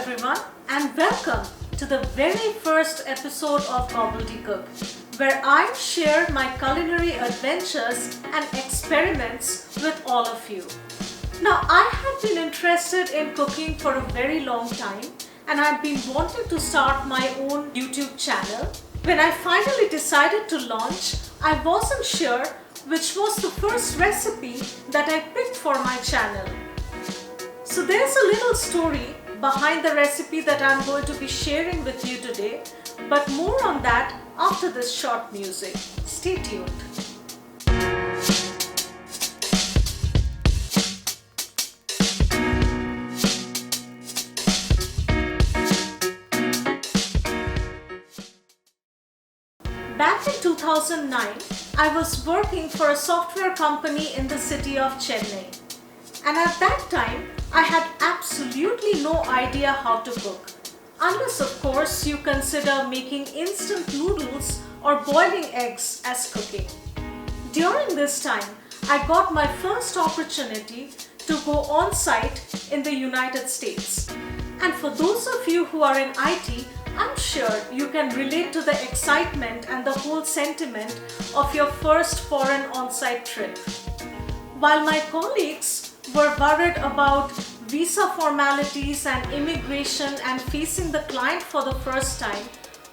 everyone, and welcome to the very first episode of GobbledyCook, where I share my culinary adventures and experiments with all of you. Now, I have been interested in cooking for a very long time, and I've been wanting to start my own YouTube channel. When I finally decided to launch, I wasn't sure which was the first recipe that I picked for my channel. So there's a little story behind the recipe that I'm going to be sharing with you today, but more on that after this short music. Stay tuned. Back in 2009, I was working for a software company in the city of Chennai. And at that time, I had absolutely no idea how to cook. Unless, of course, you consider making instant noodles or boiling eggs as cooking. During this time, I got my first opportunity to go on site in the United States. And for those of you who are in IT, I'm sure you can relate to the excitement and the whole sentiment of your first foreign on-site trip. While my colleagues were worried about visa formalities and immigration and facing the client for the first time,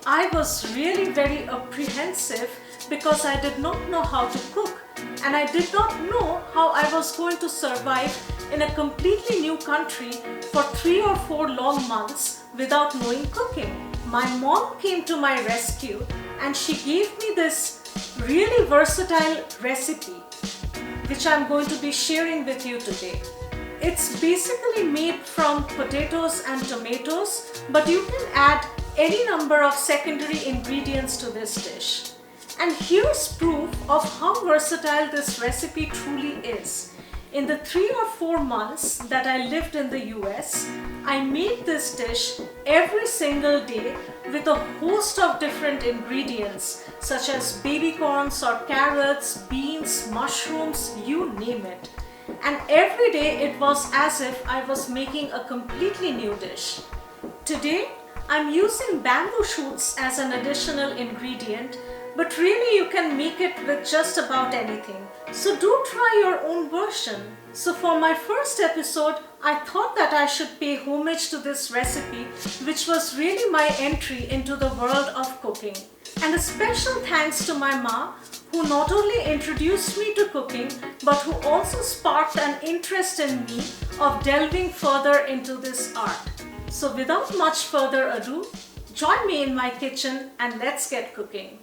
I was really very apprehensive because I did not know how to cook and I did not know how I was going to survive in a completely new country for 3 or 4 long months without knowing cooking. My mom came to my rescue and she gave me this really versatile recipe which I'm going to be sharing with you today. It's basically made from potatoes and tomatoes, but you can add any number of secondary ingredients to this dish. And here's proof of how versatile this recipe truly is. In the 3 or 4 months that I lived in the US, I made this dish every single day with a host of different ingredients such as baby corns or carrots, beans, mushrooms, you name it. And every day it was as if I was making a completely new dish. Today, I'm using bamboo shoots as an additional ingredient, but really you can make it with just about anything. So do try your own version. So for my first episode, I thought that I should pay homage to this recipe, which was really my entry into the world of cooking. And a special thanks to my ma, who not only introduced me to cooking, but who also sparked an interest in me of delving further into this art. So without much further ado, join me in my kitchen and let's get cooking.